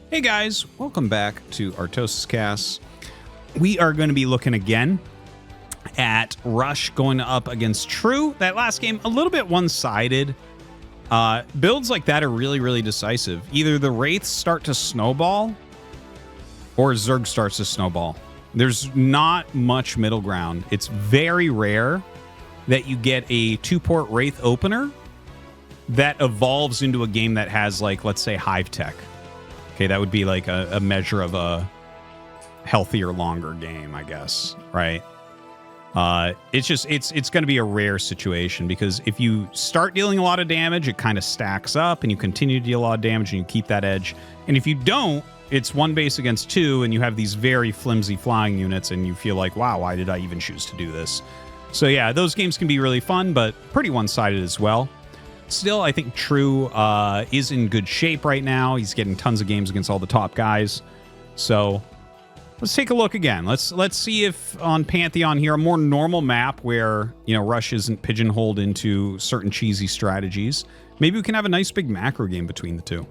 Hey guys, welcome back to ArtosisCasts. We are going to be looking again at Rush going up against True. That last game, a little bit one-sided. Builds like that are really, really decisive. Either the Wraiths start to snowball or Zerg starts to snowball. There's not much middle ground. It's very rare that you get a 2-port Wraith opener that evolves into a game that has, like, let's say, Hive Tech. Okay, that would be like a measure of a healthier, longer game, I guess, right? It's going to be a rare situation because if you start dealing a lot of damage, it kind of stacks up and you continue to deal a lot of damage and you keep that edge. And if you don't, it's one base against two and you have these very flimsy flying units and you feel like, wow, why did I even choose to do this? So yeah, those games can be really fun, but pretty one-sided as well. Still, I think True is in good shape right now. He's getting tons of games against all the top guys. So let's take a look again. Let's see if on Pantheon here, a more normal map where, you know, Rush isn't pigeonholed into certain cheesy strategies. Maybe we can have a nice big macro game between the two.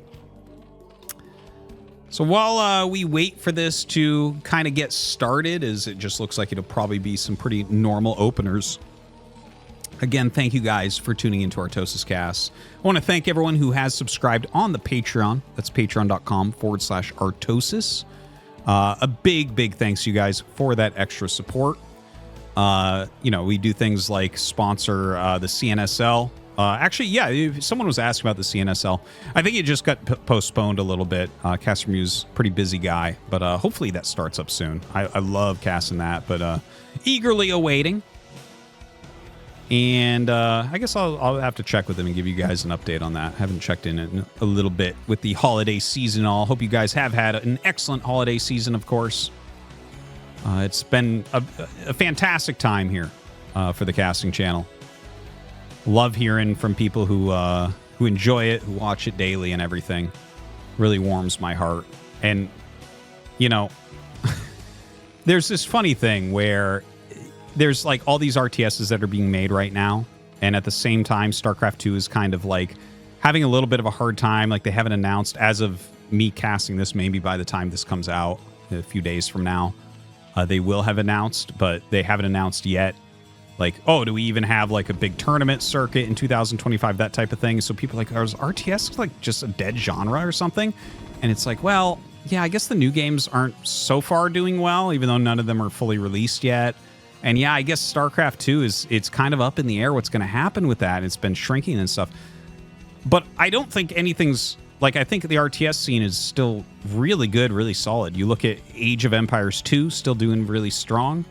So while we wait for this to kind of get started, as it just looks like it'll probably be some pretty normal openers. Again, thank you guys for tuning into ArtosisCasts. I want to thank everyone who has subscribed on the Patreon. That's patreon.com/Artosis. A big thanks to you guys for that extra support. You know, we do things like sponsor the CNSL. Actually, yeah, someone was asking about the CNSL. I think it just got postponed a little bit. Castermew's pretty busy guy, but hopefully that starts up soon. I love casting that, but eagerly awaiting. And I guess I'll have to check with them and give you guys an update on that. Haven't checked in a little bit with the holiday season and all. Hope you guys have had an excellent holiday season, of course. It's been a fantastic time here for the casting channel. Love hearing from people who enjoy it, who watch it daily and everything. Really warms my heart. And, you know, there's this funny thing where there's like all these RTSs that are being made right now. And at the same time, StarCraft 2 is kind of like having a little bit of a hard time. Like they haven't announced, as of me casting this, maybe by the time this comes out a few days from now, they will have announced, but they haven't announced yet. Like, oh, do we even have like a big tournament circuit in 2025, that type of thing? So people are like, is RTS like just a dead genre or something? And it's like, well, yeah, I guess the new games aren't so far doing well, even though none of them are fully released yet. And yeah, I guess StarCraft 2 it's kind of up in the air what's going to happen with that. It's been shrinking and stuff. But I don't think anything's, like, I think the RTS scene is still really good, really solid. You look at Age of Empires 2, still doing really strong.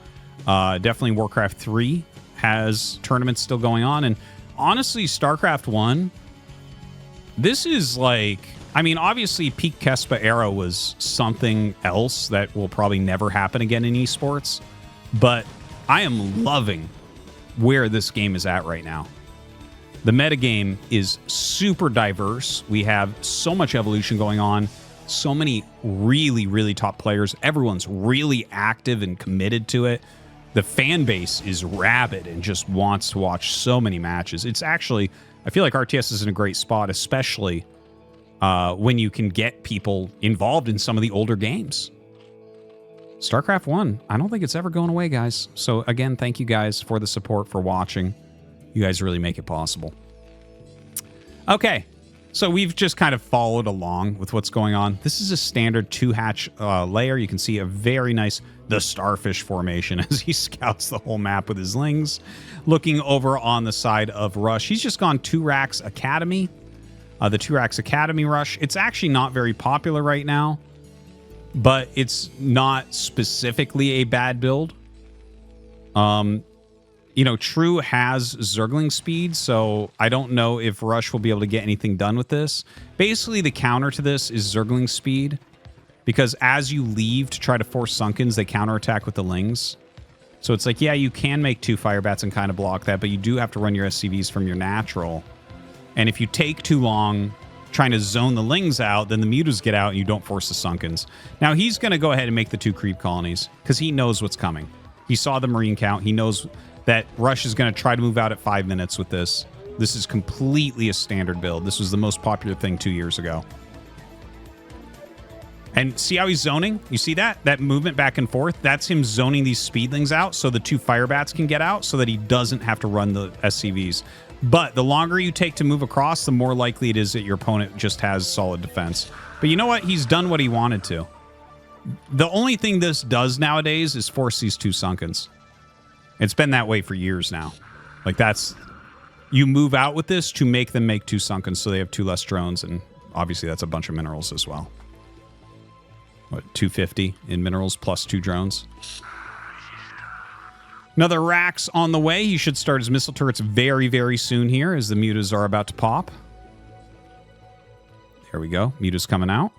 Definitely Warcraft 3 has tournaments still going on. And honestly, StarCraft 1, this is like, I mean, obviously peak Kespa era was something else that will probably never happen again in esports. But I am loving where this game is at right now. The metagame is super diverse. We have so much evolution going on. So many really, really top players. Everyone's really active and committed to it. The fan base is rabid and just wants to watch so many matches. It's actually, I feel like RTS is in a great spot, especially when you can get people involved in some of the older games. StarCraft 1, I don't think it's ever going away, guys. So again, thank you guys for the support, for watching. You guys really make it possible. Okay, so we've just kind of followed along with what's going on. This is a standard 2-hatch layer. You can see a very nice, the starfish formation as he scouts the whole map with his lings. Looking over on the side of Rush, he's just gone 2 Racks Academy. The 2 Racks Academy Rush. It's actually not very popular right now, but it's not specifically a bad build. You know, True has Zergling speed, so I don't know if Rush will be able to get anything done with this. Basically, the counter to this is Zergling speed, because as you leave to try to force Sunkens, they counterattack with the Lings. So it's like, yeah, you can make 2 Firebats and kind of block that, but you do have to run your SCVs from your natural. And if you take too long trying to zone the Lings out, then the Mutas get out and you don't force the Sunkens. Now, he's going to go ahead and make the 2 creep colonies because he knows what's coming. He saw the Marine count. He knows that Rush is going to try to move out at 5 minutes with this. This is completely a standard build. This was the most popular thing 2 years ago. And see how he's zoning? You see that? That movement back and forth? That's him zoning these speedlings out so the 2 fire bats can get out so that he doesn't have to run the SCVs. But the longer you take to move across, the more likely it is that your opponent just has solid defense. But you know what? He's done what he wanted to. The only thing this does nowadays is force these 2 Sunkens. It's been that way for years now. Like that's... You move out with this to make them make 2 Sunkens so they have 2 less drones, and obviously that's a bunch of minerals as well. What, 250 in minerals plus 2 drones? Another Rax on the way. He should start his missile turrets very, very soon here as the mutas are about to pop. There we go. Mutas coming out.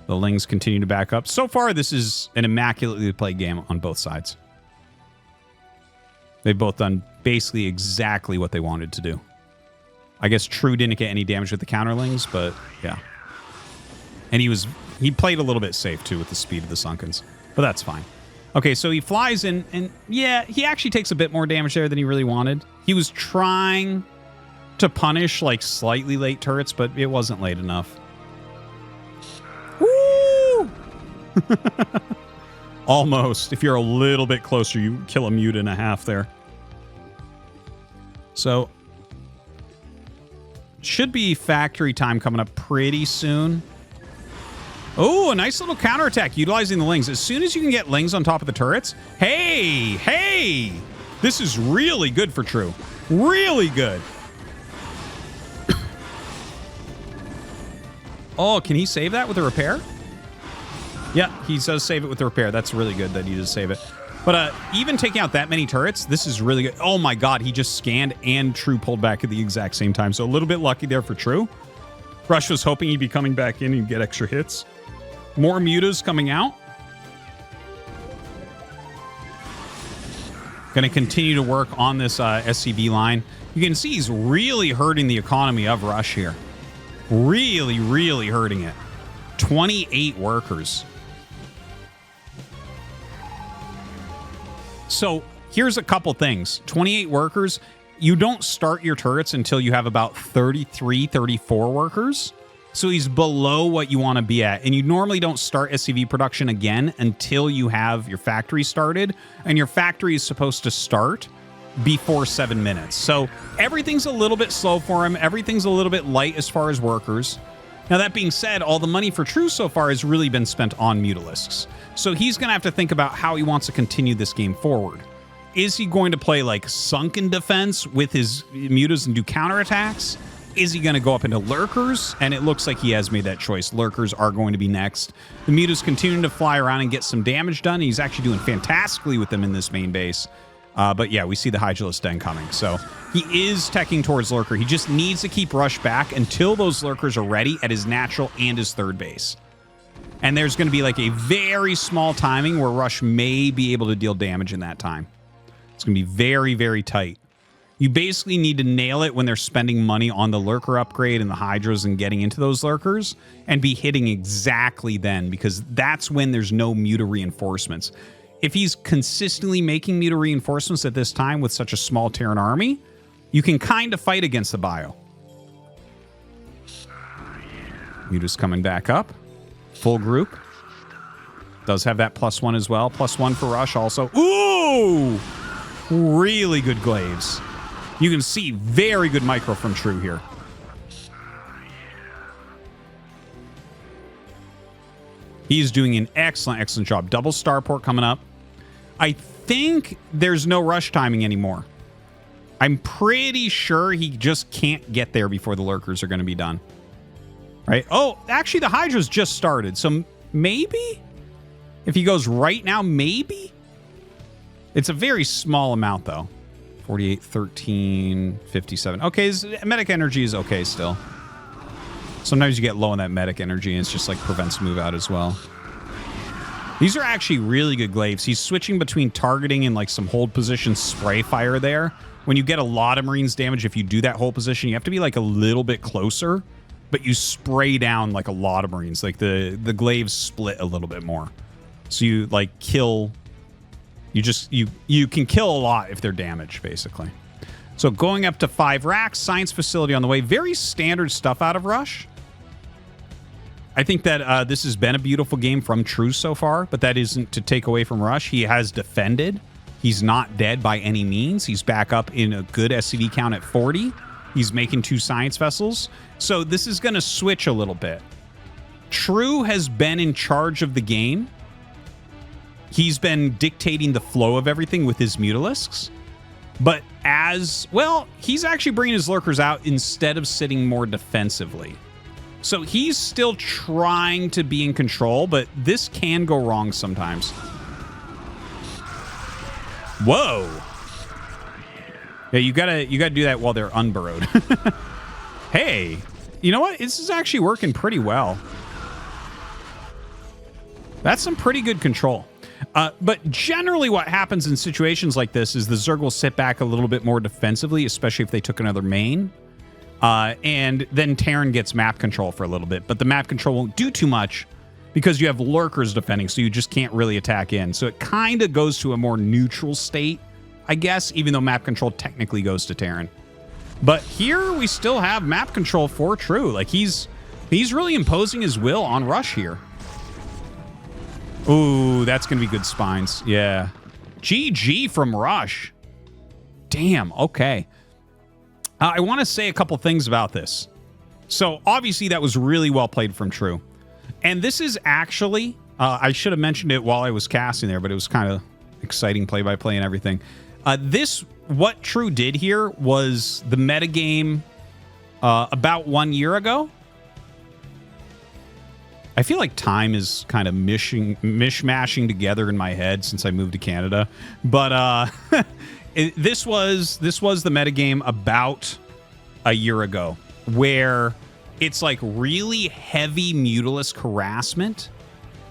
The Lings continue to back up. So far, this is an immaculately played game on both sides. They've both done basically exactly what they wanted to do. I guess True didn't get any damage with the counterlings, but yeah. And he played a little bit safe too with the speed of the Sunkens, but that's fine. Okay, so he flies in, and yeah, he actually takes a bit more damage there than he really wanted. He was trying to punish like slightly late turrets, but it wasn't late enough. Woo! Almost. If you're a little bit closer, you kill a muta and a half there. So, should be factory time coming up pretty soon. Oh, a nice little counterattack utilizing the Lings. As soon as you can get Lings on top of the turrets, hey! This is really good for True. Really good. Oh, can he save that with a repair? Yeah, he does save it with the repair. That's really good that he does save it. But even taking out that many turrets, this is really good. Oh my god, he just scanned and True pulled back at the exact same time. So a little bit lucky there for True. Rush was hoping he'd be coming back in and get extra hits. More mutas coming out. Going to continue to work on this SCV line. You can see he's really hurting the economy of Rush here. Really, really hurting it. 28 workers. So here's a couple things. 28 workers. You don't start your turrets until you have about 33, 34 workers. So he's below what you want to be at. And you normally don't start SCV production again until you have your factory started. And your factory is supposed to start before 7 minutes. So everything's a little bit slow for him. Everything's a little bit light as far as workers. Now, that being said, all the money for True so far has really been spent on Mutalisks. So he's going to have to think about how he wants to continue this game forward. Is he going to play like sunken defense with his mutas and do counterattacks? Is he going to go up into lurkers? And it looks like he has made that choice. Lurkers are going to be next. The mutas continuing to fly around and get some damage done. He's actually doing fantastically with them in this main base. But yeah, we see the Hydralisk Den coming. So he is teching towards lurker. He just needs to keep Rush back until those lurkers are ready at his natural and his third base. And there's going to be like a very small timing where Rush may be able to deal damage in that time. It's going to be very, very tight. You basically need to nail it when they're spending money on the lurker upgrade and the hydras and getting into those lurkers and be hitting exactly then, because that's when there's no muta reinforcements. If he's consistently making muta reinforcements at this time with such a small Terran army, you can kind of fight against the bio. Muta's coming back up. Full group. Does have that +1 as well. +1 for Rush also. Ooh! Really good glaives. You can see very good micro from True here. He's doing an excellent, excellent job. Double starport coming up. I think there's no rush timing anymore. I'm pretty sure he just can't get there before the lurkers are going to be done. Right? Oh, actually, the Hydra's just started. So maybe? If he goes right now, maybe? It's a very small amount, though. 48, 13, 57. Okay, his medic energy is okay still. Sometimes you get low on that medic energy, and it's just like prevents move out as well. These are actually really good glaives. He's switching between targeting and like some hold position spray fire there. When you get a lot of Marines damage, if you do that hold position, you have to be like a little bit closer, but you spray down like a lot of Marines. Like the glaives split a little bit more. So you like kill... You can kill a lot if they're damaged, basically. So going up to 5 racks, science facility on the way. Very standard stuff out of Rush. I think that this has been a beautiful game from True so far, but that isn't to take away from Rush. He has defended. He's not dead by any means. He's back up in a good SCV count at 40. He's making 2 science vessels. So this is going to switch a little bit. True has been in charge of the game. He's been dictating the flow of everything with his Mutalisks. But as well, he's actually bringing his Lurkers out instead of sitting more defensively. So he's still trying to be in control, but this can go wrong sometimes. Whoa. Yeah, you gotta do that while they're unburrowed. Hey, you know what? This is actually working pretty well. That's some pretty good control. But generally what happens in situations like this is the Zerg will sit back a little bit more defensively, especially if they took another main. And then Terran gets map control for a little bit. But the map control won't do too much because you have Lurkers defending, so you just can't really attack in. So it kind of goes to a more neutral state, I guess, even though map control technically goes to Terran. But here we still have map control for True. Like, he's really imposing his will on Rush here. Ooh, that's going to be good spines. Yeah. GG from Rush. Damn, okay. I want to say a couple things about this. So, obviously, that was really well played from True. And this is actually, I should have mentioned it while I was casting there, but it was kind of exciting play-by-play and everything. What True did here was the metagame about 1 year ago. I feel like time is kind of mishmashing together in my head since I moved to Canada. But this was the metagame about a year ago, where it's like really heavy Mutalisk harassment,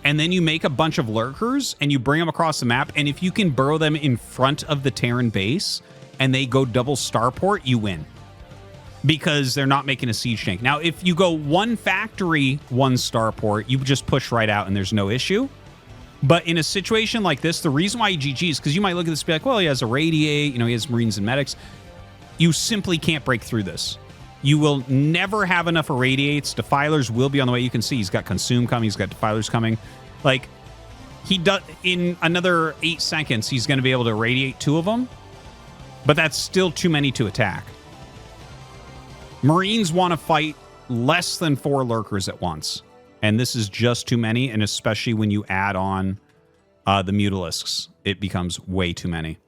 and then you make a bunch of Lurkers and you bring them across the map, and if you can burrow them in front of the Terran base and they go double starport, you win. Because they're not making a siege tank. Now, if you go 1 factory, 1 starport, you just push right out and there's no issue. But in a situation like this, the reason why you GG is because you might look at this and be like, well, he has a Radiate, you know, he has Marines and Medics. You simply can't break through this. You will never have enough Irradiates. Defilers will be on the way. You can see he's got Consume coming. He's got Defilers coming. Like, he does, in another 8 seconds, he's going to be able to irradiate 2 of them. But that's still too many to attack. Marines want to fight less than 4 Lurkers at once. And this is just too many. And especially when you add on the Mutalisks, it becomes way too many.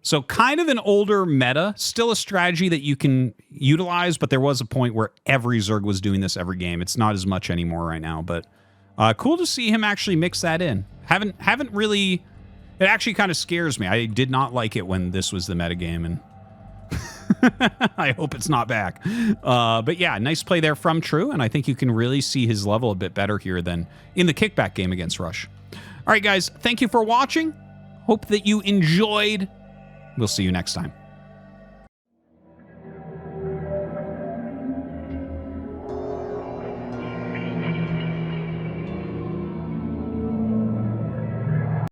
So kind of an older meta, still a strategy that you can utilize, but there was a point where every Zerg was doing this every game. It's not as much anymore right now, but cool to see him actually mix that in. Haven't really, it actually kind of scares me. I did not like it when this was the metagame, and I hope it's not back. But yeah, nice play there from True, and I think you can really see his level a bit better here than in the kickback game against Rush. All right, guys, thank you for watching. Hope that you enjoyed. We'll see you next time.